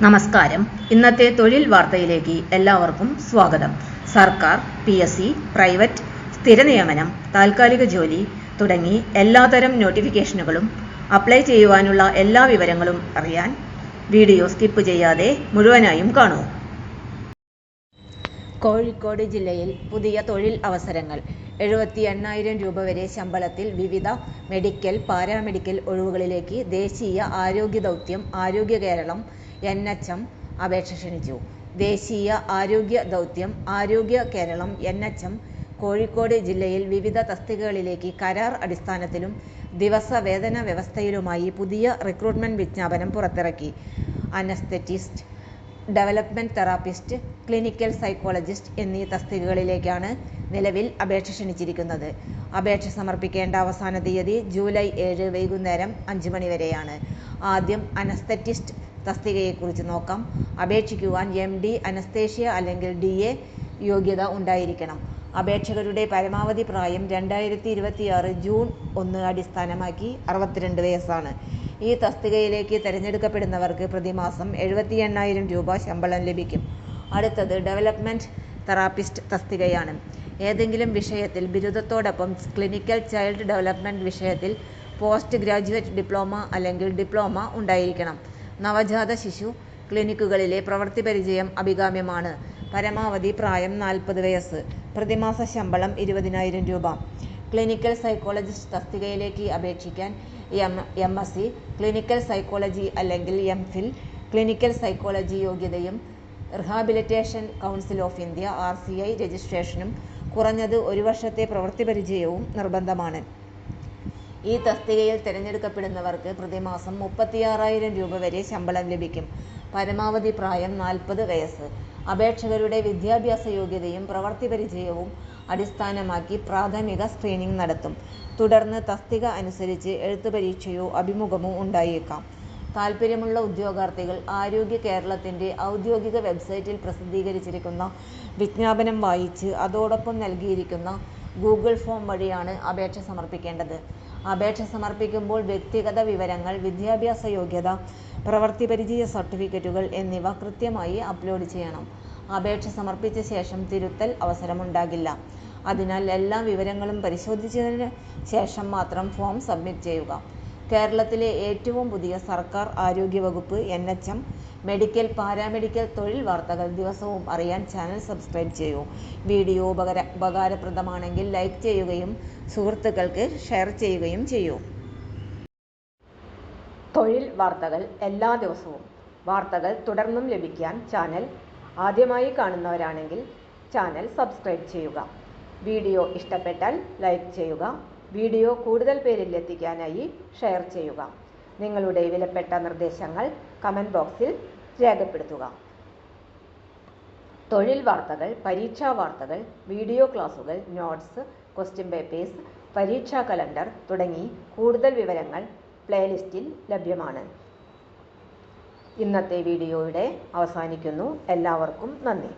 നമസ്കാരം. ഇന്നത്തെ തൊഴിൽ വാർത്തയിലേക്ക് എല്ലാവർക്കും സ്വാഗതം. സർക്കാർ, PSC, പ്രൈവറ്റ്, സ്ഥിര നിയമനം, താൽക്കാലിക ജോലി തുടങ്ങി എല്ലാതരം നോട്ടിഫിക്കേഷനുകളും അപ്ലൈ ചെയ്യുവാനുള്ള എല്ലാ വിവരങ്ങളും അറിയാൻ വീഡിയോ സ്കിപ്പ് ചെയ്യാതെ മുഴുവനായും കാണൂ. കോഴിക്കോട് ജില്ലയിൽ പുതിയ തൊഴിൽ അവസരങ്ങൾ. 78,000 രൂപ വരെ ശമ്പളത്തിൽ വിവിധ മെഡിക്കൽ, പാരാമെഡിക്കൽ ഒഴിവുകളിലേക്ക് ദേശീയ ആരോഗ്യ ദൗത്യം ആരോഗ്യ കേരളം NHM അപേക്ഷ ക്ഷണിച്ചു. ദേശീയ ആരോഗ്യ ദൗത്യം ആരോഗ്യ കേരളം NHM കോഴിക്കോട് ജില്ലയിൽ വിവിധ തസ്തികകളിലേക്ക് കരാർ അടിസ്ഥാനത്തിലും ദിവസ വേതന വ്യവസ്ഥയിലുമായി പുതിയ റിക്രൂട്ട്മെന്റ് വിജ്ഞാപനം പുറത്തിറക്കി. Anaesthetist, development therapist, clinical psychologist എന്നീ തസ്തികകളിലേക്കാണ് നിലവിൽ അപേക്ഷ ക്ഷണിച്ചിരിക്കുന്നത്. അപേക്ഷ സമർപ്പിക്കേണ്ട അവസാന തീയതി ജൂലൈ 7 വൈകുന്നേരം 5 മണി വരെയാണ്. ആദ്യം അനസ്തെറ്റിസ്റ്റ് തസ്തികയെക്കുറിച്ച് നോക്കാം. അപേക്ഷിക്കുവാൻ MD അനസ്തേഷ്യ അല്ലെങ്കിൽ DA യോഗ്യത ഉണ്ടായിരിക്കണം. അപേക്ഷകരുടെ പരമാവധി പ്രായം 2026 ജൂൺ 1 അടിസ്ഥാനമാക്കി 62 വയസ്സാണ്. ഈ തസ്തികയിലേക്ക് തിരഞ്ഞെടുക്കപ്പെടുന്നവർക്ക് പ്രതിമാസം 78,000 രൂപ ശമ്പളം ലഭിക്കും. അടുത്തത് ഡെവലപ്മെന്റ് തെറാപ്പിസ്റ്റ് തസ്തികയാണ്. ഏതെങ്കിലും വിഷയത്തിൽ ബിരുദത്തോടൊപ്പം ക്ലിനിക്കൽ ചൈൽഡ് ഡെവലപ്മെന്റ് വിഷയത്തിൽ പോസ്റ്റ് ഗ്രാജുവേറ്റ് ഡിപ്ലോമ അല്ലെങ്കിൽ ഡിപ്ലോമ ഉണ്ടായിരിക്കണം. നവജാത ശിശു ക്ലിനിക്കുകളിലെ പ്രവൃത്തി പരിചയം അഭികാമ്യമാണ്. പരമാവധി പ്രായം 40 വയസ്സ്. പ്രതിമാസ ശമ്പളം 20,000 രൂപ. ക്ലിനിക്കൽ സൈക്കോളജിസ്റ്റ് തസ്തികയിലേക്ക് അപേക്ഷിക്കാൻ MSc ക്ലിനിക്കൽ സൈക്കോളജി അല്ലെങ്കിൽ MPhil ക്ലിനിക്കൽ സൈക്കോളജി യോഗ്യതയും rehabilitation council of India RCI രജിസ്ട്രേഷനും കുറഞ്ഞത് 1 വർഷത്തെ പ്രവൃത്തി പരിചയവും നിർബന്ധമാണ്. ഈ തസ്തികയിൽ തിരഞ്ഞെടുക്കപ്പെടുന്നവർക്ക് പ്രതിമാസം 36,000 രൂപ വരെ ശമ്പളം ലഭിക്കും. പരമാവധി പ്രായം 40 വയസ്സ്. അപേക്ഷകരുടെ വിദ്യാഭ്യാസ യോഗ്യതയും പ്രവൃത്തി പരിചയവും അടിസ്ഥാനമാക്കി പ്രാഥമിക സ്ക്രീനിംഗ് നടത്തും. തുടർന്ന് തസ്തിക അനുസരിച്ച് എഴുത്തു പരീക്ഷയോ അഭിമുഖമോ ഉണ്ടായേക്കാം. താൽപ്പര്യമുള്ള ഉദ്യോഗാർത്ഥികൾ ആരോഗ്യ കേരളത്തിന്റെ ഔദ്യോഗിക വെബ്സൈറ്റിൽ പ്രസിദ്ധീകരിച്ചിരിക്കുന്ന വിജ്ഞാപനം വായിച്ച് അതോടൊപ്പം നൽകിയിരിക്കുന്ന ഗൂഗിൾ ഫോം വഴിയാണ് അപേക്ഷ സമർപ്പിക്കേണ്ടത്. അപേക്ഷ സമർപ്പിക്കുമ്പോൾ വ്യക്തിഗത വിവരങ്ങൾ, വിദ്യാഭ്യാസ യോഗ്യത, പ്രവൃത്തി പരിചയ സർട്ടിഫിക്കറ്റുകൾ എന്നിവ കൃത്യമായി അപ്ലോഡ് ചെയ്യണം. അപേക്ഷ സമർപ്പിച്ച ശേഷം തിരുത്തൽ അവസരമുണ്ടാകില്ല. അതിനാൽ എല്ലാ വിവരങ്ങളും പരിശോധിച്ചതിന് ശേഷം മാത്രം ഫോം സബ്മിറ്റ് ചെയ്യുക. കേരളത്തിലെ ഏറ്റവും പുതിയ സർക്കാർ ആരോഗ്യ വകുപ്പ് NHM മെഡിക്കൽ, പാരാമെഡിക്കൽ തൊഴിൽ വാർത്തകൾ ദിവസവും അറിയാൻ ചാനൽ സബ്സ്ക്രൈബ് ചെയ്യൂ. വീഡിയോ ഉപകാരപ്രദമാണെങ്കിൽ ലൈക്ക് ചെയ്യുകയും സുഹൃത്തുക്കൾക്ക് ഷെയർ ചെയ്യുകയും ചെയ്യൂ. തൊഴിൽ വാർത്തകൾ എല്ലാ ദിവസവും. വാർത്തകൾ തുടർന്നും ലഭിക്കാൻ ചാനൽ ആദ്യമായി കാണുന്നവരാണെങ്കിൽ ചാനൽ സബ്സ്ക്രൈബ് ചെയ്യുക. വീഡിയോ ഇഷ്ടപ്പെട്ടാൽ ലൈക്ക് ചെയ്യുക. വീഡിയോ കൂടുതൽ പേരിൽ എത്തിക്കാനായി ഷെയർ ചെയ്യുക. നിങ്ങളുടെ വിലപ്പെട്ട നിർദ്ദേശങ്ങൾ കമന്റ് ബോക്സിൽ രേഖപ്പെടുത്തുക. തൊഴിൽ വാർത്തകൾ, പരീക്ഷാ വാർത്തകൾ, വീഡിയോ ക്ലാസുകൾ, നോട്ട്സ്, ക്വസ്റ്റ്യൻ പേപ്പേഴ്സ്, പരീക്ഷാ കലണ്ടർ തുടങ്ങി കൂടുതൽ വിവരങ്ങൾ പ്ലേലിസ്റ്റിൽ ലഭ്യമാണ്. ഇന്നത്തെ വീഡിയോയുടെ അവസാനിക്കുന്നു. എല്ലാവർക്കും നന്ദി.